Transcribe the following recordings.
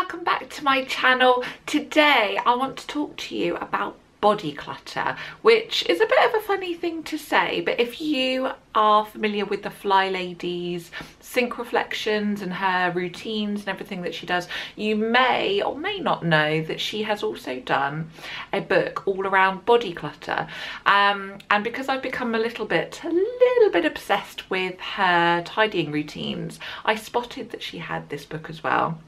welcome back to my channel. Today I want to talk to you about body clutter, which is a bit of a funny thing to say, but if you are familiar with the Fly Lady's sync reflections and her routines and everything that she does, you may or may not know that she has also done a book all around body clutter, and because I've become a little bit obsessed with her tidying routines, I spotted that she had this book as well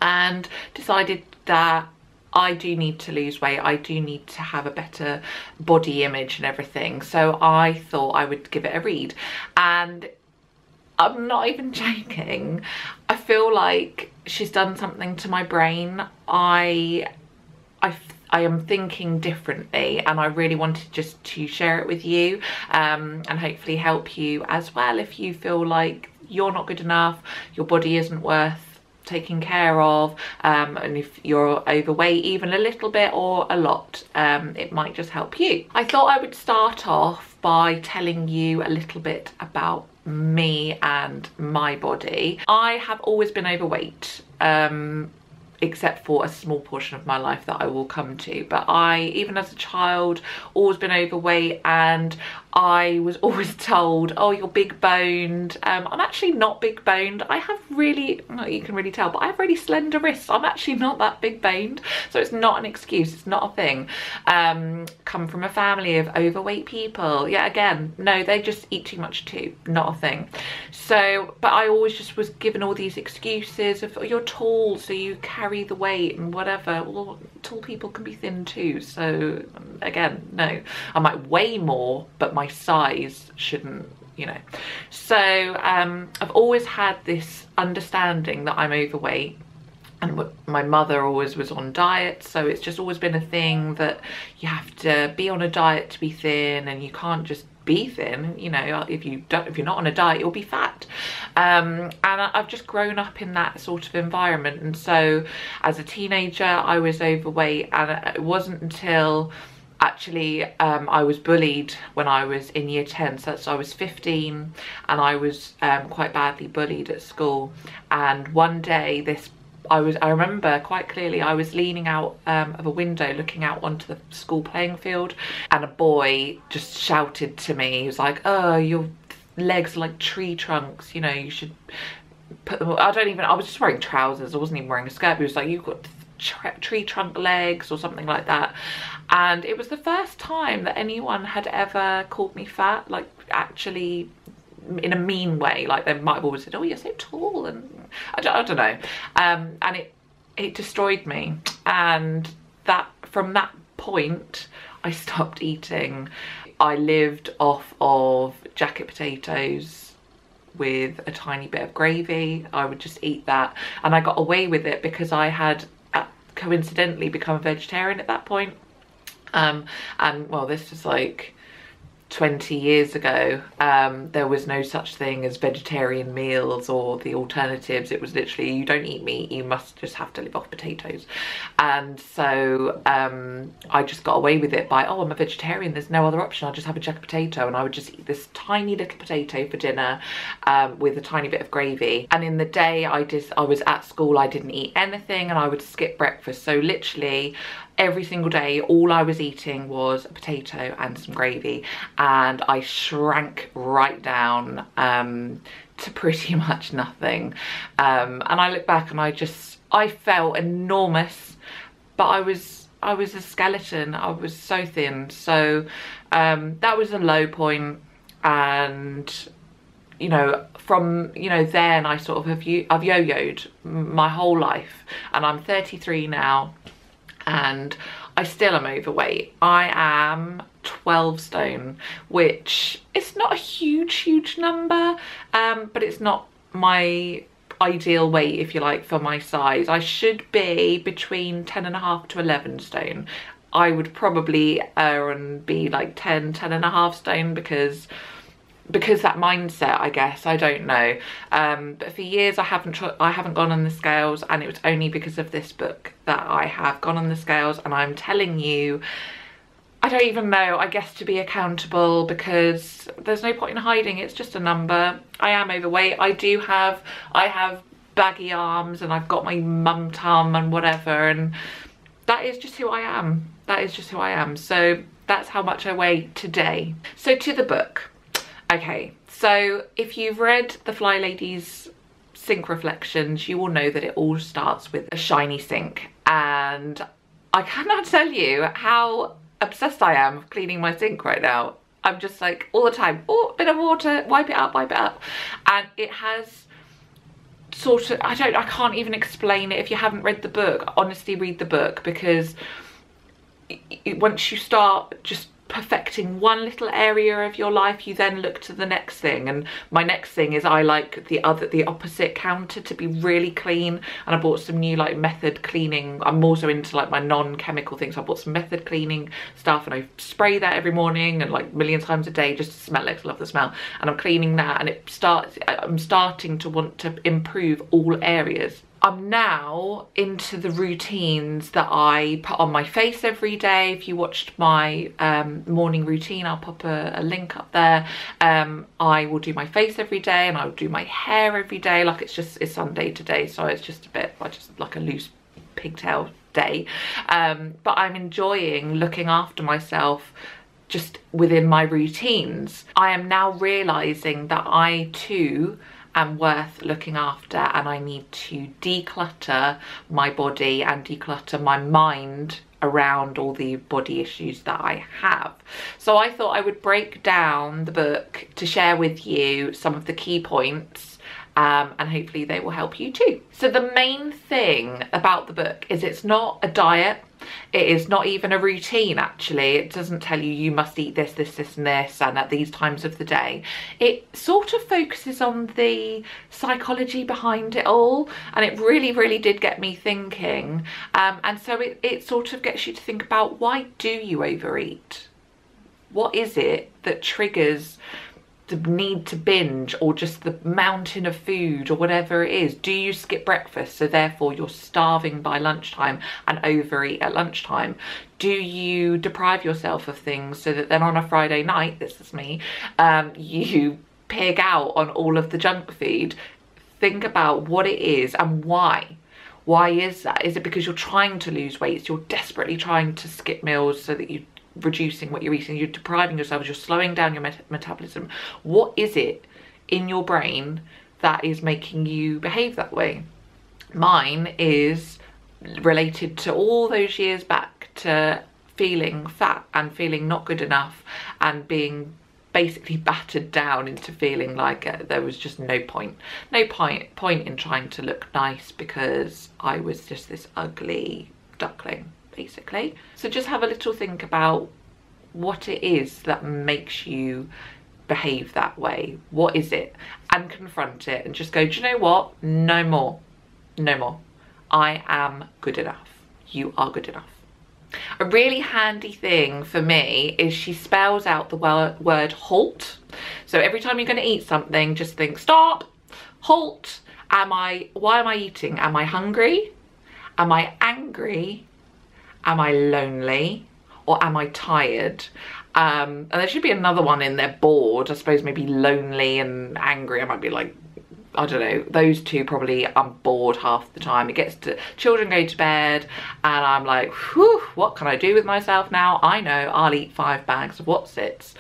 and decided that I do need to lose weight. I do need to have a better body image and everything. So I thought I would give it a read. And I'm not even joking. I feel like she's done something to my brain. I am thinking differently, and I really wanted just to share it with you, and hopefully help you as well if you feel like you're not good enough, your body isn't worth taking care of, and if you're overweight even a little bit or a lot, it might just help you. I thought I would start off by telling you a little bit about me and my body. I have always been overweight, except for a small portion of my life that I will come to, but I, even as a child, always been overweight, and I was always told, oh, you're big boned. I'm actually not big boned. I have really, well, you can really tell, but I have really slender wrists. I'm actually not that big boned, so it's not an excuse, it's not a thing. Come from a family of overweight people. Yeah, again, no, they just eat too much too, not a thing. So, but I always just was given all these excuses of, oh, you're tall, so you carry the weight and whatever. Well, tall people can be thin too, so again, no. I might weigh more, but my size shouldn't, you know. So I've always had this understanding that I'm overweight, and my mother always was on diet, so it's just always been a thing that you have to be on a diet to be thin, and you can't just be thin, you know. If you're not on a diet, you'll be fat. And I've just grown up in that sort of environment, and so as a teenager I was overweight, and it wasn't until actually I was bullied when I was in year 10, so I was 15, and I was quite badly bullied at school. And one day I remember quite clearly, I was leaning out of a window looking out onto the school playing field, and a boy just shouted to me. He was like, oh, your legs are like tree trunks, you know, you should put them, I was just wearing trousers, I wasn't even wearing a skirt, but he was like, you've got tree trunk legs or something like that. And it was the first time that anyone had ever called me fat, like actually in a mean way. Like they might have always said, oh, you're so tall, and I don't know, and it destroyed me. And that, from that point, I stopped eating. I lived off of jacket potatoes with a tiny bit of gravy. I would just eat that, and I got away with it because I had coincidentally become a vegetarian at that point. And well, this was like 20 years ago. There was no such thing as vegetarian meals or the alternatives. It was literally, you don't eat meat, you must just have to live off potatoes. And so I just got away with it by, oh, I'm a vegetarian, there's no other option, I'll just have a jacket potato. And I would just eat this tiny little potato for dinner with a tiny bit of gravy. And in the day I was at school, I didn't eat anything, and I would skip breakfast. So literally every single day, all I was eating was a potato and some gravy, and I shrank right down to pretty much nothing. And I look back and I felt enormous, but I was a skeleton. I was so thin. So that was a low point, and you know, from, you know, then I sort of I've yo-yoed my whole life, and I'm 33 now, and I still am overweight. I am 12 stone, which is not a huge number, but it's not my ideal weight, if you like, for my size. I should be between 10.5 to 11 stone. I would probably err and be like 10.5 stone because that mindset, I guess, I don't know. But for years I haven't gone on the scales, and it was only because of this book that I have gone on the scales. And I'm telling you, I don't even know, I guess, to be accountable, because there's no point in hiding, it's just a number. I am overweight. I have baggy arms and I've got my mum tum and whatever, and that is just who I am. That is just who I am. So that's how much I weigh today. So to the book. Okay, so if you've read the Fly Lady's sink reflections, you will know that it all starts with a shiny sink, and I cannot tell you how obsessed I am with cleaning my sink right now. I'm just like all the time, oh, a bit of water, wipe it up, and it has sort of, I can't even explain it. If you haven't read the book, honestly read the book, because once you start just perfecting one little area of your life, you then look to the next thing. And my next thing is I like the opposite counter to be really clean, and I bought some new like method cleaning. I'm also into like my non-chemical things. I bought some method cleaning stuff and I spray that every morning and like a million times a day just to smell it, 'cause I love the smell, and I'm cleaning that, and I'm starting to want to improve all areas. I'm now into the routines that I put on my face every day. If you watched my morning routine, I'll pop a link up there. I will do my face every day, and I'll do my hair every day. Like it's Sunday today, so it's just a bit, just like a loose pigtail day. But I'm enjoying looking after myself just within my routines. I am now realizing that I too am worth looking after, and I need to declutter my body and declutter my mind around all the body issues that I have. So I thought I would break down the book to share with you some of the key points, and hopefully they will help you too. So the main thing about the book is it's not a diet. It is not even a routine, actually. It doesn't tell you you must eat this, this, this and this and at these times of the day. It sort of focuses on the psychology behind it all, and it really, really did get me thinking. And so it sort of gets you to think about, why do you overeat? What is it that triggers the need to binge, or just the mountain of food, or whatever it is? Do you skip breakfast, so therefore you're starving by lunchtime and overeat at lunchtime? Do you deprive yourself of things so that then on a Friday night, this is me, you pig out on all of the junk food? Think about what it is and why. Why is that? Is it because you're trying to lose weight? So you're desperately trying to skip meals so that you reducing what you're eating, you're depriving yourself, you're slowing down your metabolism. What is it in your brain that is making you behave that way? Mine is related to all those years back to feeling fat and feeling not good enough, and being basically battered down into feeling like there was just no point in trying to look nice, because I was just this ugly duckling, basically. So just have a little think about what it is that makes you behave that way. What is it? And confront it and just go, do you know what? No more. No more. I am good enough. You are good enough. A really handy thing for me is she spells out the word halt. So every time you're going to eat something, just think, stop, halt. Why am I eating? Am I hungry? Am I angry? Am I lonely, or am I tired? And there should be another one in there, bored. I suppose maybe lonely and angry. I might be like, I don't know, those two probably. I'm bored half the time. It gets to, children go to bed and I'm like, whew, what can I do with myself now? I know I'll eat 5 bags of Wotsits.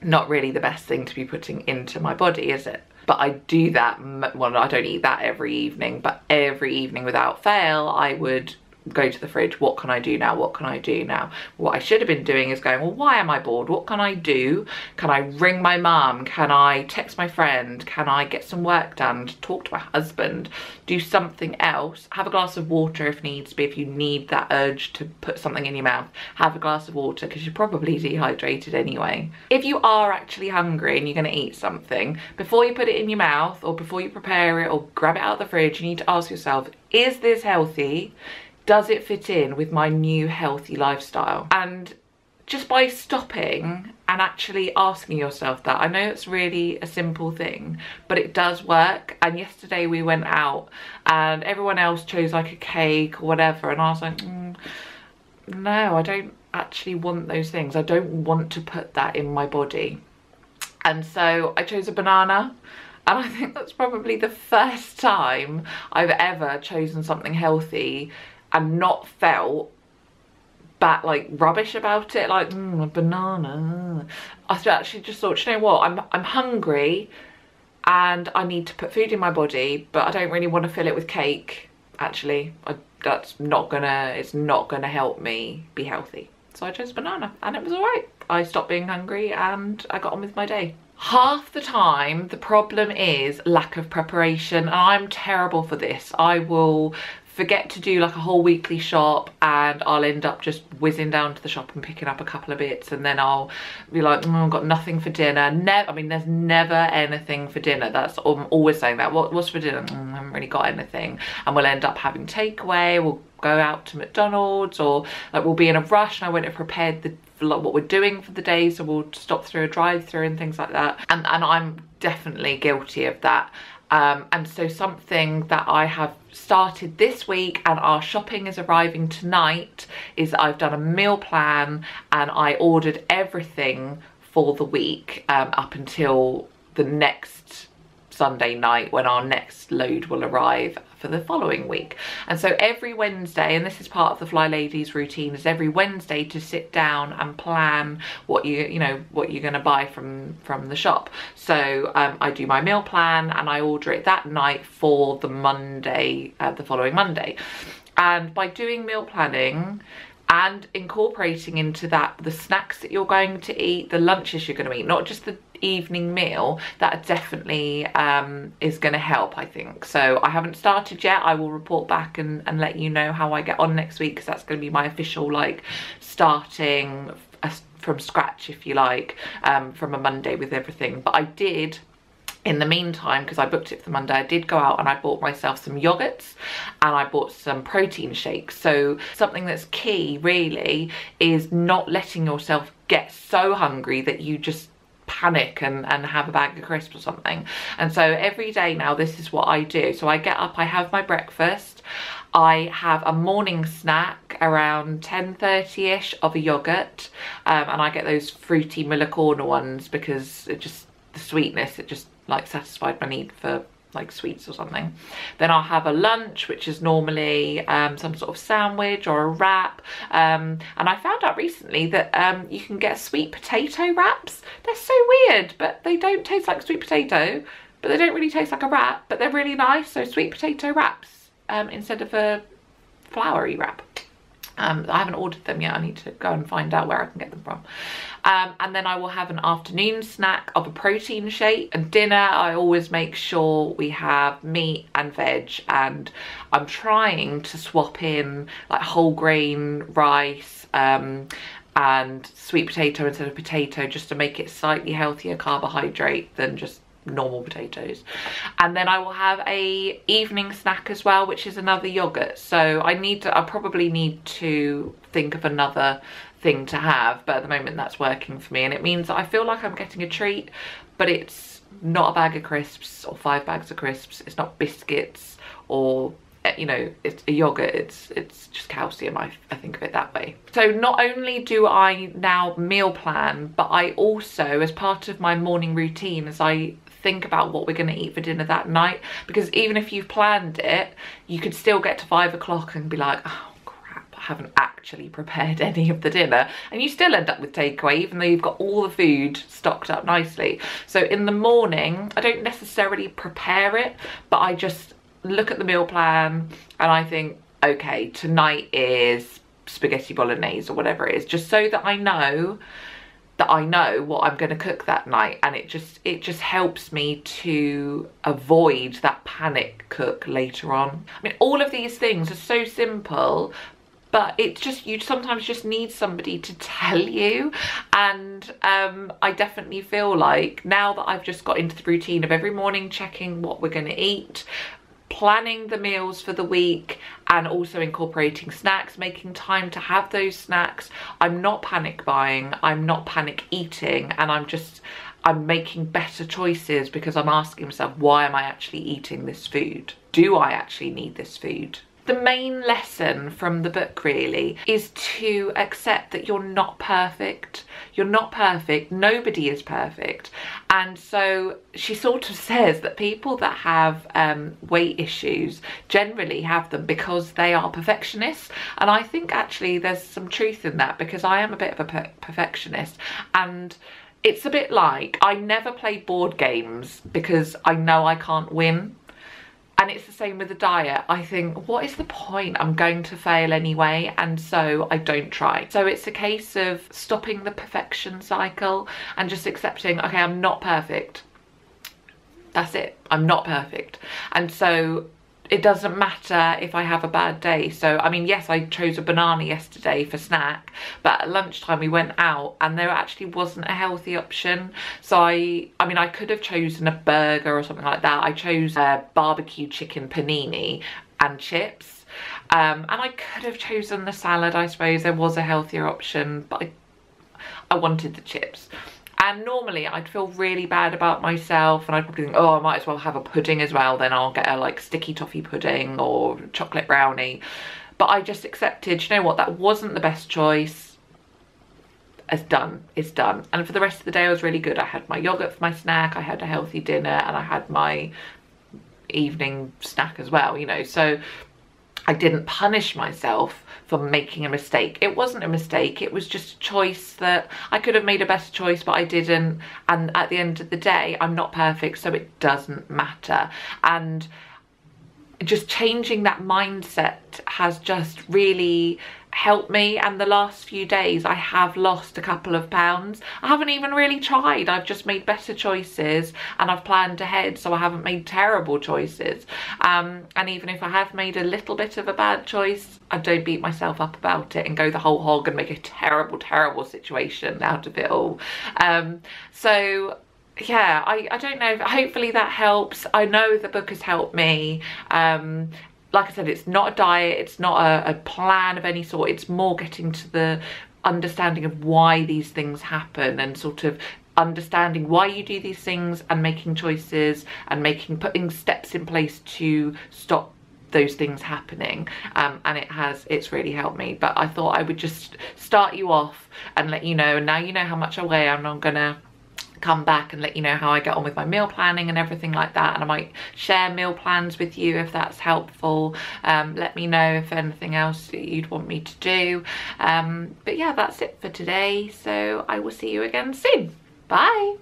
Not really the best thing to be putting into my body, is it? But I do that, well, I don't eat that every evening, but every evening without fail, I would go to the fridge. What can I do now? What can I do now? What I should have been doing is going, well, why am I bored? What can I do? Can I ring my mum? Can I text my friend? Can I get some work done? Talk to my husband? Do something else? Have a glass of water if needs be. If you need that urge to put something in your mouth, have a glass of water, because you're probably dehydrated anyway. If you are actually hungry and you're going to eat something, before you put it in your mouth or before you prepare it or grab it out of the fridge, you need to ask yourself, is this healthy? Does it fit in with my new healthy lifestyle? And just by stopping and actually asking yourself that, I know it's really a simple thing, but it does work. And yesterday we went out and everyone else chose like a cake or whatever, and I was like, no, I don't actually want those things. I don't want to put that in my body. And so I chose a banana. And I think that's probably the first time I've ever chosen something healthy and not felt like rubbish about it, like a banana. I actually just thought, you know what, I'm hungry and I need to put food in my body, but I don't really want to fill it with cake. Actually, it's not gonna help me be healthy. So I chose banana and it was all right. I stopped being hungry and I got on with my day. Half the time the problem is lack of preparation, and I'm terrible for this. I will forget to do like a whole weekly shop and I'll end up just whizzing down to the shop and picking up a couple of bits, and then I'll be like, I've got nothing for dinner. I mean, there's never anything for dinner. I'm always saying that. What's for dinner? I haven't really got anything. And we'll end up having takeaway. We'll go out to McDonald's, or like we'll be in a rush and I won't have prepared what we're doing for the day, so we'll stop through a drive-through and things like that. And I'm definitely guilty of that. And so something that I have started this week, and our shopping is arriving tonight, is I've done a meal plan and I ordered everything for the week up until the next Sunday night when our next load will arrive for the following week. And so every Wednesday, and this is part of the Fly Ladies routine, is every Wednesday to sit down and plan what what you're going to buy from the shop. So I do my meal plan and I order it that night for the Monday, the following Monday. And by doing meal planning and incorporating into that the snacks that you're going to eat, the lunches you're going to eat, not just the evening meal, that definitely is going to help, I think. So I haven't started yet. I will report back and let you know how I get on next week, because that's going to be my official like starting from scratch, if you like, from a Monday with everything. But I did, in the meantime, because I booked it for Monday, I did go out and I bought myself some yogurts and I bought some protein shakes. So something that's key really is not letting yourself get so hungry that you just panic and have a bag of crisps or something. And so every day now, this is what I do. So I get up, I have my breakfast, I have a morning snack around 10:30ish of a yogurt, and I get those fruity Millicona ones because it just, the sweetness, it just like satisfied my need for like sweets or something. Then I'll have a lunch, which is normally some sort of sandwich or a wrap, and I found out recently that you can get sweet potato wraps. They're so weird, but they don't taste like sweet potato, but they don't really taste like a wrap, but they're really nice. So sweet potato wraps instead of a floury wrap. I haven't ordered them yet. I need to go and find out where I can get them from. And then I will have an afternoon snack of a protein shake. And dinner, I always make sure we have meat and veg. And I'm trying to swap in like whole grain rice and sweet potato instead of potato, just to make it slightly healthier carbohydrate than just normal potatoes. And then I will have a evening snack as well, which is another yogurt. So I probably need to think of another thing to have, but at the moment that's working for me, and it means that I feel like I'm getting a treat, but it's not a bag of crisps or 5 bags of crisps. It's not biscuits or, you know, it's a yogurt. It's just calcium. I think of it that way. So not only do I now meal plan, but I also, as part of my morning routine, as I think about what we're going to eat for dinner that night, because even if you've planned it, you could still get to 5 o'clock and be like, oh crap, I haven't actually prepared any of the dinner, and you still end up with takeaway even though you've got all the food stocked up nicely. So in the morning, I don't necessarily prepare it, but I just look at the meal plan and I think, okay, tonight is spaghetti bolognese or whatever it is, just so that I know what I'm going to cook that night. And it just helps me to avoid that panic cook later on. I mean, all of these things are so simple, but it's just, you sometimes just need somebody to tell you. And I definitely feel like now that I've just got into the routine of every morning checking what we're going to eat, planning the meals for the week, and also incorporating snacks, making time to have those snacks, I'm not panic buying, I'm not panic eating, and I'm making better choices because I'm asking myself, why am I actually eating this food? Do I actually need this food? the main lesson from the book really is to accept that you're not perfect. You're not perfect. Nobody is perfect. And so she sort of says that people that have weight issues generally have them because they are perfectionists. And I think actually there's some truth in that, because I am a bit of a perfectionist, and it's a bit like I never play board games because I know I can't win. And it's the same with the diet. I think, what is the point? I'm going to fail anyway, and so I don't try. So it's a case of stopping the perfection cycle and just accepting, okay, I'm not perfect. That's it. I'm not perfect. And so it doesn't matter if I have a bad day. So, I mean, yes, I chose a banana yesterday for snack, but at lunchtime we went out and there actually wasn't a healthy option. So I mean, I could have chosen a burger or something like that. I chose a barbecue chicken panini and chips. And I could have chosen the salad, I suppose. There was a healthier option, but I wanted the chips. And normally I'd feel really bad about myself, and I'd probably think, oh, I might as well have a pudding as well. Then I'll get a like sticky toffee pudding or chocolate brownie. But I just accepted, you know what, that wasn't the best choice. It's done, it's done. And for the rest of the day I was really good. I had my yogurt for my snack, I had a healthy dinner, and I had my evening snack as well, you know. So I didn't punish myself for making a mistake. It wasn't a mistake, it was just a choice that I could have made a better choice, but I didn't. And at the end of the day, I'm not perfect, so it doesn't matter. And just changing that mindset has just really helped me. And the last few days I have lost a couple of pounds. I haven't even really tried. I've just made better choices and I've planned ahead, so I haven't made terrible choices. And even if I have made a little bit of a bad choice, I don't beat myself up about it and go the whole hog and make a terrible situation out of it all. So yeah, I don't know, hopefully that helps. I know the book has helped me. Like I said, it's not a diet, it's not a plan of any sort. It's more getting to the understanding of why these things happen, and sort of understanding why you do these things and making choices and putting steps in place to stop those things happening. And it's really helped me. But I thought I would just start you off and let you know. And now you know how much I weigh, and I'm gonna come back and let you know how I get on with my meal planning and everything like that. And I might share meal plans with you if that's helpful. Let me know if anything else you'd want me to do. But yeah, that's it for today. So I will see you again soon. Bye.